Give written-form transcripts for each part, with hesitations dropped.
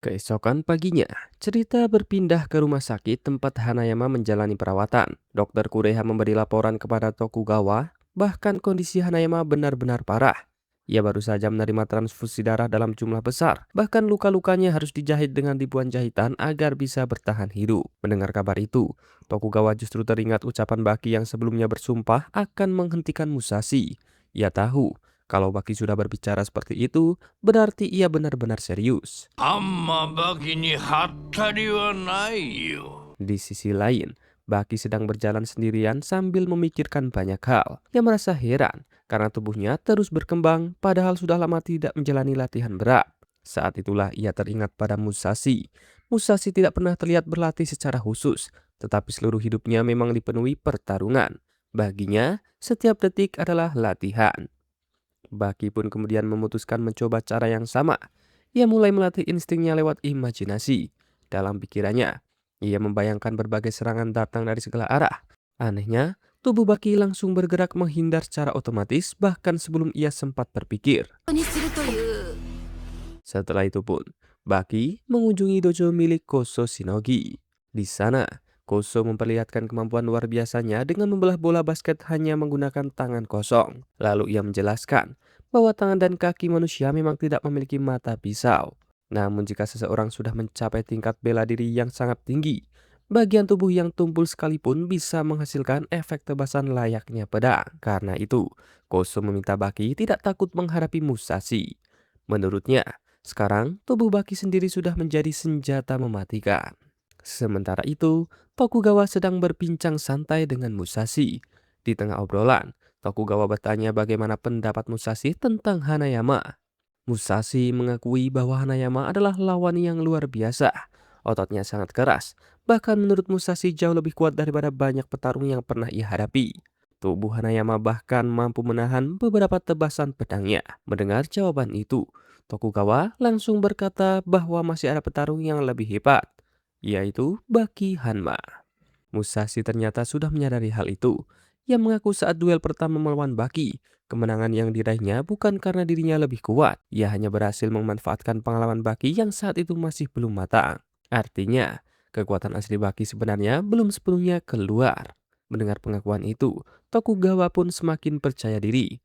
Keesokan paginya, cerita berpindah ke rumah sakit tempat Hanayama menjalani perawatan. Dokter Kureha memberi laporan kepada Tokugawa, bahkan kondisi Hanayama benar-benar parah. Ia baru saja menerima transfusi darah dalam jumlah besar, bahkan luka-lukanya harus dijahit dengan ribuan jahitan agar bisa bertahan hidup. Mendengar kabar itu, Tokugawa justru teringat ucapan Baki yang sebelumnya bersumpah akan menghentikan Musashi. Ia tahu kalau Baki sudah berbicara seperti itu, berarti ia benar-benar serius. あんまバキにはったりはないよ。Di sisi lain, Baki sedang berjalan sendirian sambil memikirkan banyak hal. Ia merasa heran karena tubuhnya terus berkembang padahal sudah lama tidak menjalani latihan berat. Saat itulah ia teringat pada Musashi. Musashi tidak pernah terlihat berlatih secara khusus, tetapi seluruh hidupnya memang dipenuhi pertarungan. Baginya, setiap detik adalah latihan. Baki pun kemudian memutuskan mencoba cara yang sama. Ia mulai melatih instingnya lewat imajinasi. Dalam pikirannya, ia membayangkan berbagai serangan datang dari segala arah. Anehnya, tubuh Baki langsung bergerak menghindar secara otomatis bahkan sebelum ia sempat berpikir. にするという Setelah itu pun, Baki mengunjungi dojo milik Koso Shinogi. Di sana, Koso memperlihatkan kemampuan luar biasanya dengan membelah bola basket hanya menggunakan tangan kosong. Lalu ia menjelaskan bahwa tangan dan kaki manusia memang tidak memiliki mata pisau. Namun jika seseorang sudah mencapai tingkat bela diri yang sangat tinggi, bagian tubuh yang tumpul sekalipun bisa menghasilkan efek tebasan layaknya pedang. Karena itu, Koso meminta Baki tidak takut menghadapi Musashi. Menurutnya, sekarang tubuh Baki sendiri sudah menjadi senjata mematikan. Sementara itu, Tokugawa sedang berbincang santai dengan Musashi. Di tengah obrolan, Tokugawa bertanya bagaimana pendapat Musashi tentang Hanayama. Musashi mengakui bahwa Hanayama adalah lawan yang luar biasa. Ototnya sangat keras, bahkan menurut Musashi jauh lebih kuat daripada banyak petarung yang pernah ia hadapi. Tubuh Hanayama bahkan mampu menahan beberapa tebasan pedangnya. Mendengar jawaban itu, Tokugawa langsung berkata bahwa masih ada petarung yang lebih hebat, yaitu Baki Hanma. Musashi ternyata sudah menyadari hal itu. Ia mengaku saat duel pertama melawan Baki, kemenangan yang diraihnya bukan karena dirinya lebih kuat. Ia hanya berhasil memanfaatkan pengalaman Baki yang saat itu masih belum matang. Artinya, kekuatan asli Baki sebenarnya belum sepenuhnya keluar. Mendengar pengakuan itu, Tokugawa pun semakin percaya diri.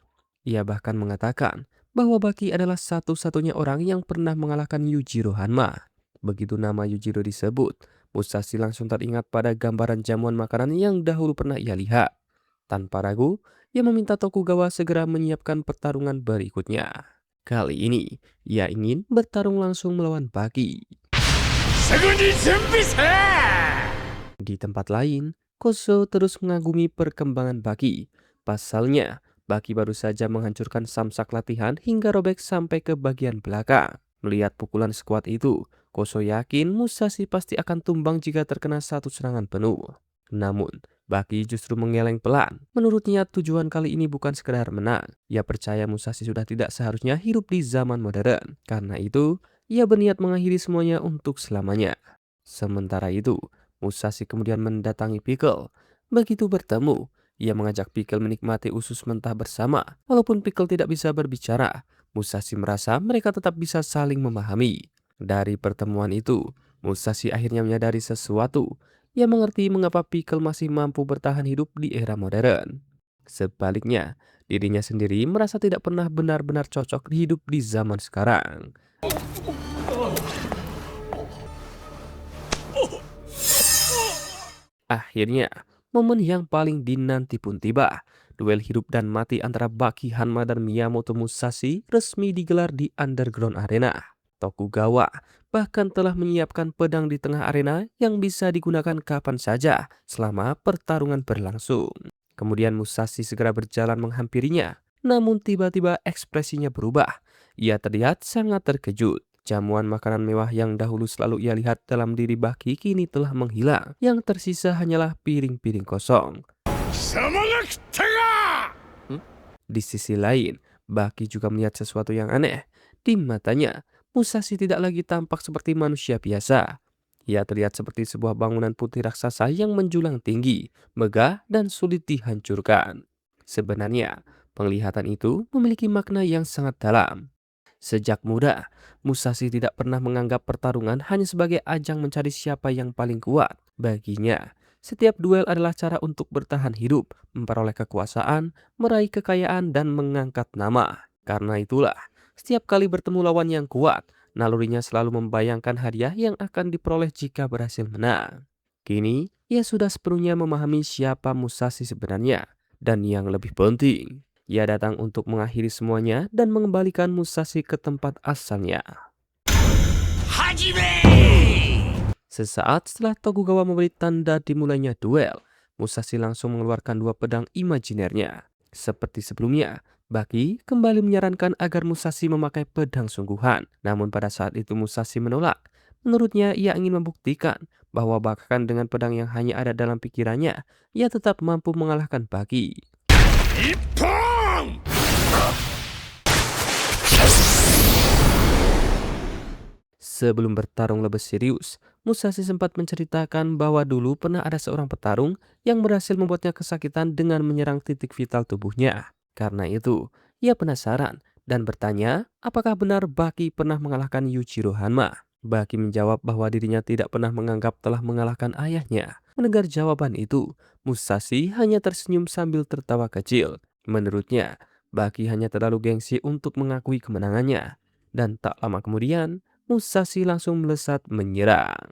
Ia bahkan mengatakan bahwa Baki adalah satu-satunya orang yang pernah mengalahkan Yujiro Hanma. Begitu nama Yujiro disebut, Musashi langsung teringat pada gambaran jamuan makanan yang dahulu pernah ia lihat. Tanpa ragu, ia meminta Tokugawa segera menyiapkan pertarungan berikutnya. Kali ini, ia ingin bertarung langsung melawan Baki. すぐに準備せえ。 Di tempat lain, Koso terus mengagumi perkembangan Baki. Pasalnya, Baki baru saja menghancurkan samsak latihan hingga robek sampai ke bagian belakang. Melihat pukulan sekuat itu, Koso yakin Musashi pasti akan tumbang jika terkena satu serangan penuh. Namun, Baki justru mengeleng pelan. Menurutnya tujuan kali ini bukan sekedar menang. Ia percaya Musashi sudah tidak seharusnya hidup di zaman modern. Karena itu, ia berniat mengakhiri semuanya untuk selamanya. Sementara itu, Musashi kemudian mendatangi Pickle. Begitu bertemu, ia mengajak Pickle menikmati usus mentah bersama. Walaupun Pickle tidak bisa berbicara, Musashi merasa mereka tetap bisa saling memahami. Dari pertemuan itu, Musashi akhirnya menyadari sesuatu. Ia mengerti mengapa Pickle masih mampu bertahan hidup di era modern. Sebaliknya, dirinya sendiri merasa tidak pernah benar-benar cocok hidup di zaman sekarang. Akhirnya, momen yang paling dinanti pun tiba. Duel hidup dan mati antara Baki Hanma dan Miyamoto Musashi resmi digelar di Underground Arena. Tokugawa bahkan telah menyiapkan pedang di tengah arena yang bisa digunakan kapan saja selama pertarungan berlangsung. Kemudian Musashi segera berjalan menghampirinya, namun tiba-tiba ekspresinya berubah. Ia terlihat sangat terkejut. Jamuan makanan mewah yang dahulu selalu ia lihat dalam diri Baki kini telah menghilang. Yang tersisa hanyalah piring-piring kosong. 貴様が食ったか。 Di sisi lain, Baki juga melihat sesuatu yang aneh. Di matanya, Musashi tidak lagi tampak seperti manusia biasa. Ia terlihat seperti sebuah bangunan putih raksasa yang menjulang tinggi, megah, dan sulit dihancurkan. Sebenarnya, penglihatan itu memiliki makna yang sangat dalam. Sejak muda, Musashi tidak pernah menganggap pertarungan hanya sebagai ajang mencari siapa yang paling kuat. Baginya, setiap duel adalah cara untuk bertahan hidup, memperoleh kekuasaan, meraih kekayaan, dan mengangkat nama. Karena itulah, setiap kali bertemu lawan yang kuat, nalurinya selalu membayangkan hadiah yang akan diperoleh jika berhasil menang. Kini, ia sudah sepenuhnya memahami siapa Musashi sebenarnya. Dan yang lebih penting, ia datang untuk mengakhiri semuanya dan mengembalikan Musashi ke tempat asalnya. Sesaat setelah Tokugawa memberi tanda dimulainya duel, Musashi langsung mengeluarkan dua pedang imajinernya. Seperti sebelumnya, Baki kembali menyarankan agar Musashi memakai pedang sungguhan. Namun pada saat itu Musashi menolak. Menurutnya ia ingin membuktikan bahwa bahkan dengan pedang yang hanya ada dalam pikirannya, ia tetap mampu mengalahkan Baki. Sebelum bertarung lebih serius, Musashi sempat menceritakan bahwa dulu pernah ada seorang petarung yang berhasil membuatnya kesakitan dengan menyerang titik vital tubuhnya. Karena itu, ia penasaran dan bertanya apakah benar Baki pernah mengalahkan Yujiro Hanma. Baki menjawab bahwa dirinya tidak pernah menganggap telah mengalahkan ayahnya. Mendengar jawaban itu, Musashi hanya tersenyum sambil tertawa kecil. Menurutnya, Baki hanya terlalu gengsi untuk mengakui kemenangannya. Dan tak lama kemudian, Musashi langsung melesat menyerang.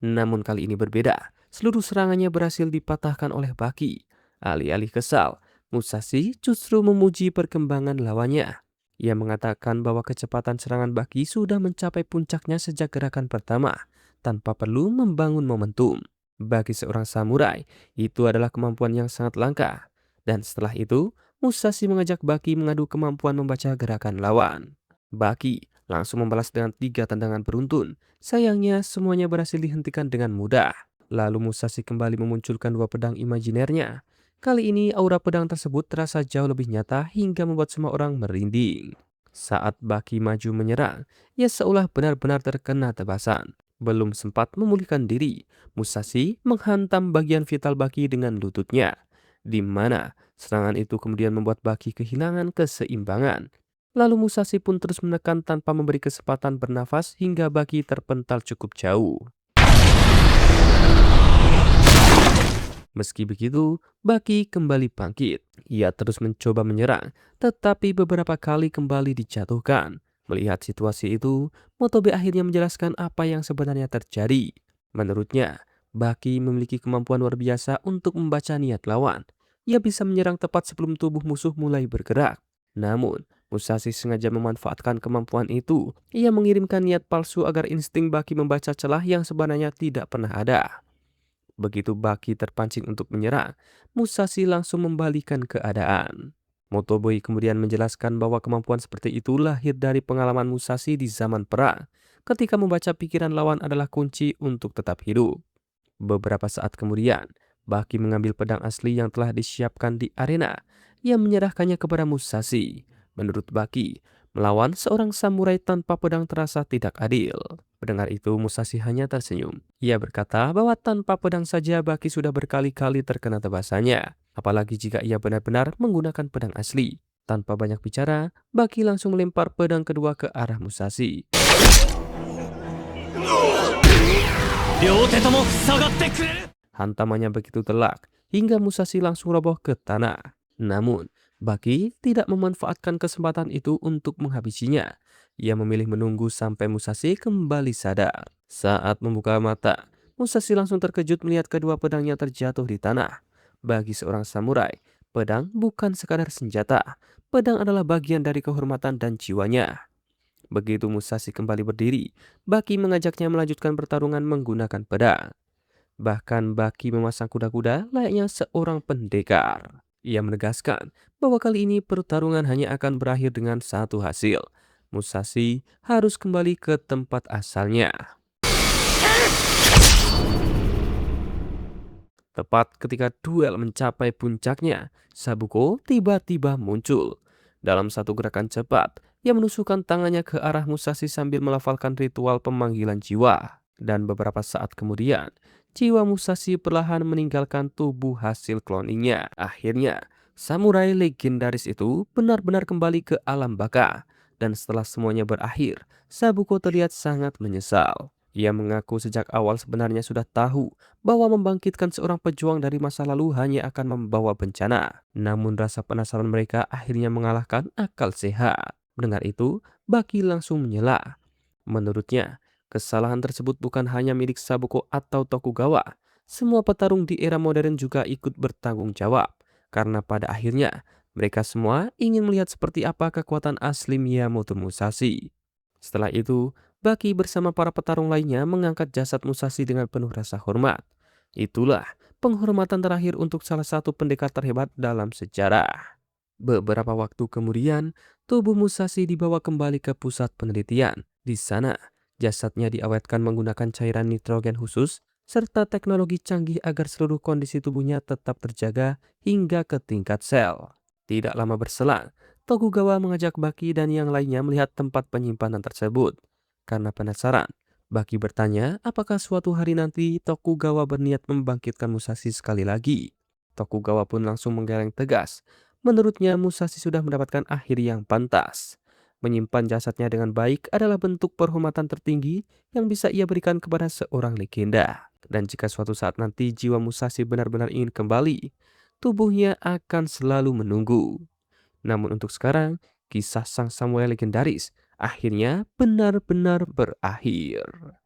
Namun kali ini berbeda. Seluruh serangannya berhasil dipatahkan oleh Baki. Alih-alih kesal, Musashi justru memuji perkembangan lawannya. Ia mengatakan bahwa kecepatan serangan Baki sudah mencapai puncaknya sejak gerakan pertama, tanpa perlu membangun momentum. Bagi seorang samurai, itu adalah kemampuan yang sangat langka. Dan setelah itu, Musashi mengajak Baki mengadu kemampuan membaca gerakan lawan. Baki langsung membalas dengan 3 tendangan beruntun. Sayangnya semuanya berhasil dihentikan dengan mudah. Lalu Musashi kembali memunculkan dua pedang imajinernya. Kali ini aura pedang tersebut terasa jauh lebih nyata hingga membuat semua orang merinding. Saat Baki maju menyerang, ia seolah benar-benar terkena tebasan. Belum sempat memulihkan diri, Musashi menghantam bagian vital Baki dengan lututnya, di mana serangan itu kemudian membuat Baki kehilangan keseimbangan. Lalu Musashi pun terus menekan tanpa memberi kesempatan bernafas hingga Baki terpental cukup jauh. Meski begitu, Baki kembali bangkit. Ia terus mencoba menyerang, tetapi beberapa kali kembali dijatuhkan. Melihat situasi itu, Motobe akhirnya menjelaskan apa yang sebenarnya terjadi. Menurutnya, Baki memiliki kemampuan luar biasa untuk membaca niat lawan. Ia bisa menyerang tepat sebelum tubuh musuh mulai bergerak. Namun, Musashi sengaja memanfaatkan kemampuan itu. Ia mengirimkan niat palsu agar insting Baki membaca celah yang sebenarnya tidak pernah ada. Begitu Baki terpancing untuk menyerang, Musashi langsung membalikan keadaan. Motoboy kemudian menjelaskan bahwa kemampuan seperti itu lahir dari pengalaman Musashi di zaman perang. Ketika membaca pikiran lawan adalah kunci untuk tetap hidup. Beberapa saat kemudian, Baki mengambil pedang asli yang telah disiapkan di arena. Ia menyerahkannya kepada Musashi. Menurut Baki, melawan seorang samurai tanpa pedang terasa tidak adil. Mendengar itu, Musashi hanya tersenyum. Ia berkata bahwa tanpa pedang saja Baki sudah berkali-kali terkena tebasannya. Apalagi jika ia benar-benar menggunakan pedang asli. Tanpa banyak bicara, Baki langsung melempar pedang kedua ke arah Musashi. Hantamannya begitu telak hingga Musashi langsung roboh ke tanah. Namun, Baki tidak memanfaatkan kesempatan itu untuk menghabisinya. Ia memilih menunggu sampai Musashi kembali sadar. Saat membuka mata, Musashi langsung terkejut melihat kedua pedangnya terjatuh di tanah. Bagi seorang samurai, pedang bukan sekadar senjata. Pedang adalah bagian dari kehormatan dan jiwanya. Begitu Musashi kembali berdiri, Baki mengajaknya melanjutkan pertarungan menggunakan pedang. Bahkan Baki memasang kuda-kuda layaknya seorang pendekar. Ia menegaskan bahwa kali ini pertarungan hanya akan berakhir dengan satu hasil. Musashi harus kembali ke tempat asalnya. Tepat ketika duel mencapai puncaknya, Sabuko tiba-tiba muncul. Dalam satu gerakan cepat, ia menusukkan tangannya ke arah Musashi sambil melafalkan ritual pemanggilan jiwa. Dan beberapa saat kemudian, jiwa Musashi perlahan meninggalkan tubuh hasil cloningnya. Akhirnya, Samurai legendaris itu benar-benar kembali ke alam baka, dan setelah semuanya berakhir, Sabuko terlihat sangat menyesal. Ia mengaku sejak awal sebenarnya sudah tahu bahwa membangkitkan seorang pejuang dari masa lalu hanya akan membawa bencana. Namun rasa penasaran mereka akhirnya mengalahkan akal sehat. Mendengar itu, Baki langsung menyela. Menurutnya, kesalahan tersebut bukan hanya milik Sabuko atau Tokugawa. Semua petarung di era modern juga ikut bertanggung jawab. Karena pada akhirnya, mereka semua ingin melihat seperti apa kekuatan asli Miyamoto Musashi. Setelah itu, Baki bersama para petarung lainnya mengangkat jasad Musashi dengan penuh rasa hormat. Itulah penghormatan terakhir untuk salah satu pendekar terhebat dalam sejarah. Beberapa waktu kemudian, tubuh Musashi dibawa kembali ke pusat penelitian. Di sana, jasadnya diawetkan menggunakan cairan nitrogen khusus serta teknologi canggih agar seluruh kondisi tubuhnya tetap terjaga hingga ke tingkat sel. Tidak lama berselang, Tokugawa mengajak Baki dan yang lainnya melihat tempat penyimpanan tersebut. Karena penasaran, Baki bertanya apakah suatu hari nanti Tokugawa berniat membangkitkan Musashi sekali lagi. Tokugawa pun langsung menggeleng tegas. Menurutnya Musashi sudah mendapatkan akhir yang pantas. Menyimpan jasadnya dengan baik adalah bentuk penghormatan tertinggi yang bisa ia berikan kepada seorang legenda. Dan jika suatu saat nanti jiwa Musashi benar-benar ingin kembali, tubuhnya akan selalu menunggu. Namun untuk sekarang, kisah sang samurai legendaris akhirnya benar-benar berakhir.